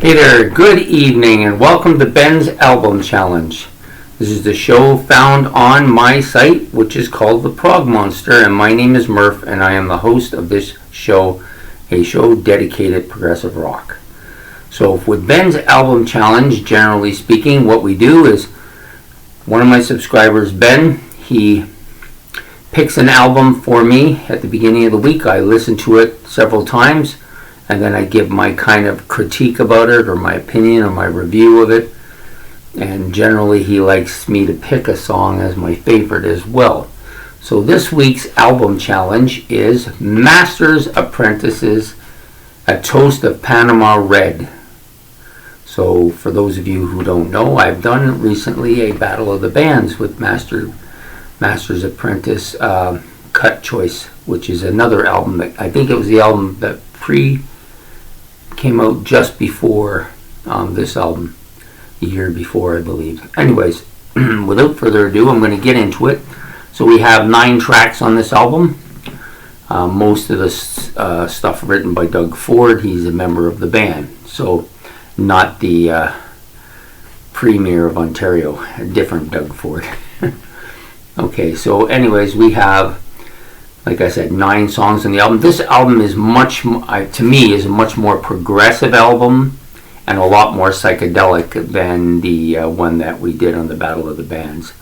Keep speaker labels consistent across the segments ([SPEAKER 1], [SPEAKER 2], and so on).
[SPEAKER 1] Hey there, good evening and welcome to Ben's Album Challenge. This is the show found on my site, which is called the Prog Monster, and my name is Murph and I am the host of this show, a show dedicated to progressive rock. So with Ben's Album Challenge, generally speaking, what we do is one of my subscribers, Ben, he picks an album for me at the beginning of the week. I listen to it several times and then I give my kind of critique about it or my opinion or my review of it. And generally he likes me to pick a song as my favorite as well. So this week's album challenge is Masters, Apprentices, A Toast of Panama Red. So for those of you who don't know, I've done recently a Battle of the Bands with Masters Apprentice Cut Choice, which is another album that I think it was the album that came out just before this album, a year before I believe. Anyways, without further ado, I'm going to get into it. So we have 9 tracks on this album. Most of the stuff written by Doug Ford. He's a member of the band, so not the Premier of Ontario, a different Doug Ford. Okay, so anyways, we have, like I said, 9 songs on the album. This album is to me, is a much more progressive album and a lot more psychedelic than the one that we did on the Battle of the Bands.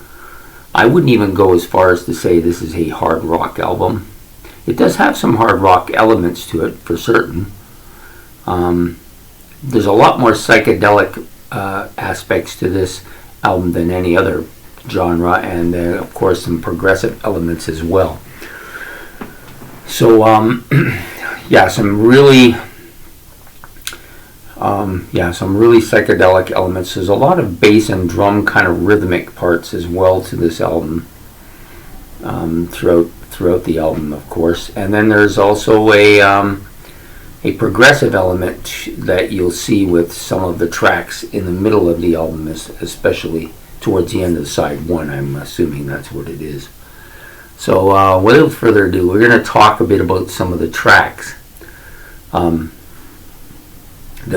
[SPEAKER 1] I wouldn't even go as far as to say this is a hard rock album. It does have some hard rock elements to it, for certain. There's a lot more psychedelic aspects to this album than any other genre, and of course some progressive elements as well. So yeah, some really psychedelic elements. There's a lot of bass and drum kind of rhythmic parts as well to this album, throughout the album, of course. And then there's also a progressive element that you'll see with some of the tracks in the middle of the album, especially towards the end of side 1. I'm assuming that's what it is. So without further ado, we're going to talk a bit about some of the tracks. The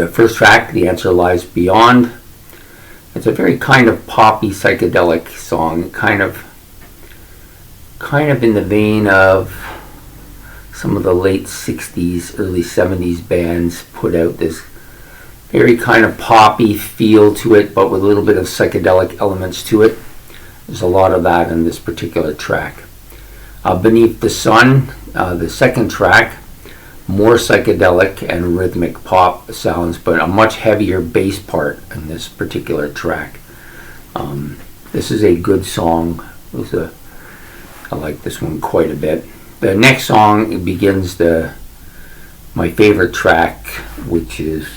[SPEAKER 1] first track, The Answer Lies Beyond. It's a very kind of poppy, psychedelic song, kind of in the vein of some of the late 60s, early 70s bands put out this very kind of poppy feel to it, but with a little bit of psychedelic elements to it. There's a lot of that in this particular track. Beneath the Sun, the second track, more psychedelic and rhythmic pop sounds, but a much heavier bass part in this particular track. This is a good song. I like this one quite a bit. The next song begins my favorite track, which is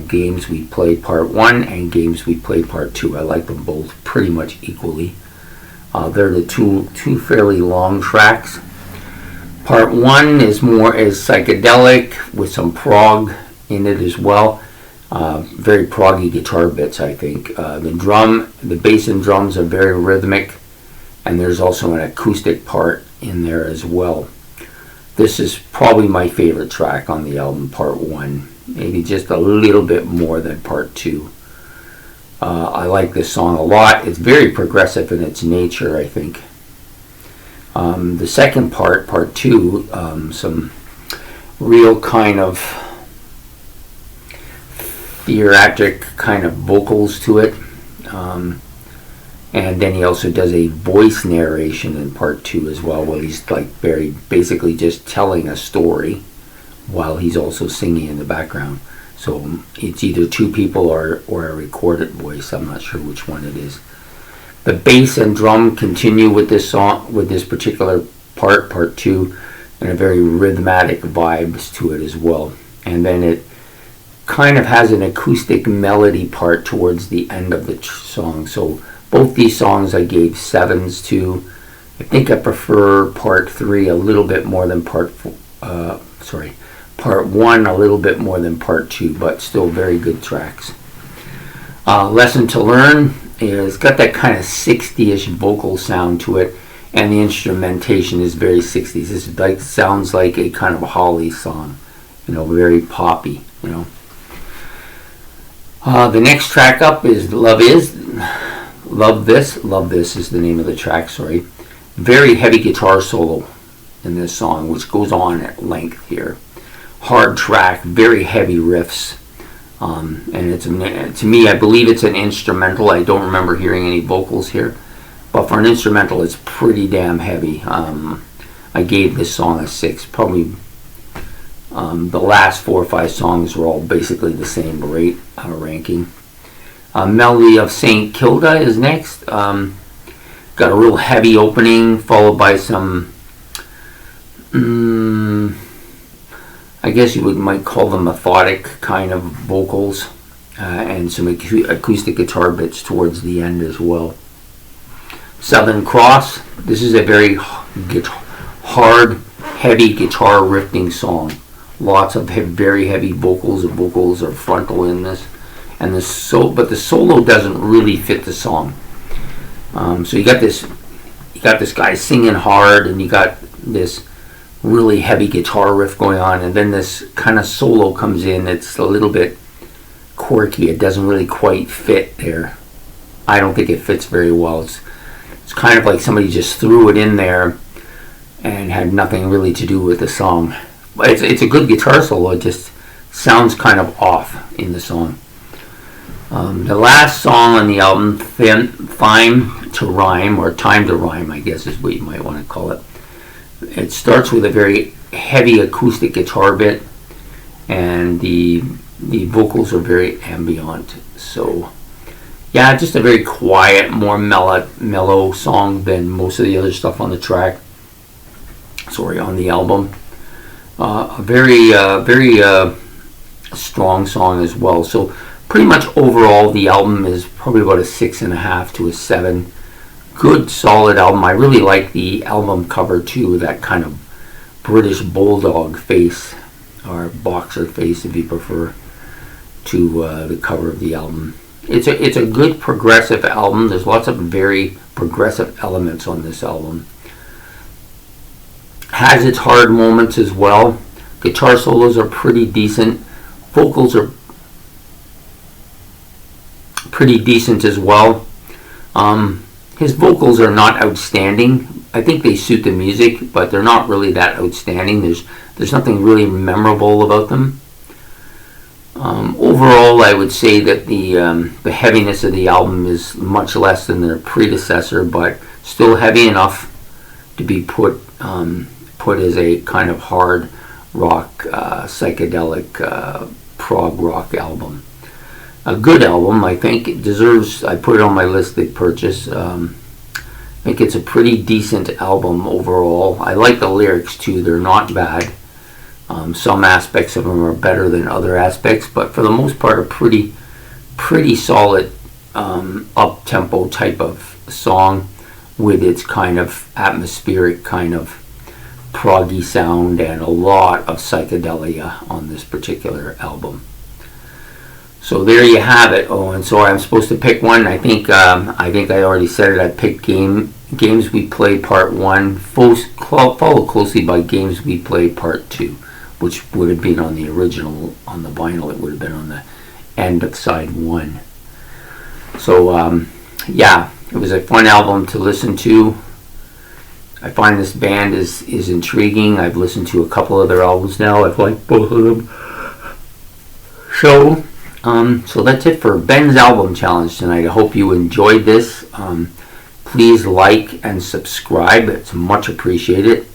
[SPEAKER 1] Games We Played Part 1 and Games We Played Part 2. I like them both pretty much equally. They're the two fairly long tracks. Part 1 is psychedelic with some prog in it as well. Very proggy guitar bits, I think. The bass and drums are very rhythmic, and there's also an acoustic part in there as well. This is probably my favorite track on the album, Part 1. Maybe just a little bit more than Part 2. I like this song a lot. It's very progressive in its nature, I think. The second part, Part 2, some real kind of theatric kind of vocals to it. And then he also does a voice narration in Part 2 as well, where he's like basically just telling a story while he's also singing in the background. So it's either 2 people or a recorded voice. I'm not sure which one it is. The bass and drum continue with this song, with this particular part, Part 2, and a very rhythmic vibes to it as well. And then it kind of has an acoustic melody part towards the end of the song. So both these songs I gave 7s to. I think I prefer Part 3 a little bit more than Part 1 a little bit more than Part 2, but still very good tracks. Lesson to Learn is got that kind of 60-ish vocal sound to it, and the instrumentation is very 60s. This sounds like a kind of Holly song, very poppy, The next track up is Love This. Love This is the name of the track, sorry. Very heavy guitar solo in this song, which goes on at length here. Hard track, very heavy riffs. And it's, to me, I believe it's an instrumental. I don't remember hearing any vocals here. But for an instrumental, it's pretty damn heavy. I gave this song a 6. Probably the last 4 or 5 songs were all basically the same ranking. Melody of St. Kilda is next. Got a real heavy opening, followed by some, I guess you might call them methodic kind of vocals, and some acoustic guitar bits towards the end as well. Southern Cross. This is a very hard, heavy guitar riffing song. Lots of very heavy vocals. The vocals are frontal in this, and but the solo doesn't really fit the song. So you got this guy singing hard, and you got this really heavy guitar riff going on, and then this kind of solo comes in. It's a little bit quirky. It doesn't really quite fit there. I don't think it fits very well. It's kind of like somebody just threw it in there and had nothing really to do with the song. But it's a good guitar solo. It just sounds kind of off in the song. The last song on the album, Time to Rhyme, or Time to Rhyme, I guess is what you might want to call it. It starts with a very heavy acoustic guitar bit, and the vocals are very ambient. So, yeah, just a very quiet, more mellow song than most of the other stuff on the track. Sorry, on the album. A very strong song as well. So pretty much overall, the album is probably about a 6.5 to a 7. Good, solid album. I really like the album cover too. That kind of British bulldog face, or boxer face, if you prefer, to the cover of the album. It's a good progressive album. There's lots of very progressive elements on this album. Has its hard moments as well. Guitar solos are pretty decent. Vocals are pretty decent as well. His vocals are not outstanding. I think they suit the music, but they're not really that outstanding. There's nothing really memorable about them. Overall, I would say that the heaviness of the album is much less than their predecessor, but still heavy enough to be put as a kind of hard rock, psychedelic prog rock album. A good album, I think. It deserves, I put it on my list to purchase. I think it's a pretty decent album overall. I like the lyrics too. They're not bad. Some aspects of them are better than other aspects, but for the most part, a pretty solid up-tempo type of song with its kind of atmospheric kind of proggy sound and a lot of psychedelia on this particular album. So there you have it. Oh, and so I'm supposed to pick one. I think I already said it. I picked Games We Play Part 1, followed closely by Games We Play Part 2, which would have been on the original, on the vinyl. It would have been on the end of side 1. So yeah, it was a fun album to listen to. I find this band is intriguing. I've listened to a couple of their albums now. I've liked both of them. So that's it for Ben's Album Challenge tonight. I hope you enjoyed this. Please like and subscribe. It's much appreciated.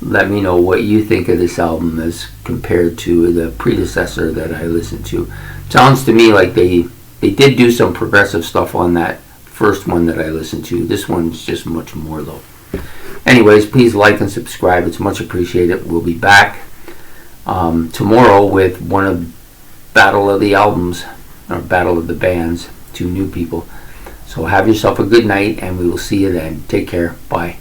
[SPEAKER 1] Let me know what you think of this album as compared to the predecessor that I listened to. Sounds to me like they did do some progressive stuff on that first one that I listened to. This one's just much more though. Anyways, please like and subscribe. It's much appreciated. We'll be back tomorrow with one of Battle of the Albums, or Battle of the Bands, 2 new people. So have yourself a good night, and we will see you then. Take care. Bye.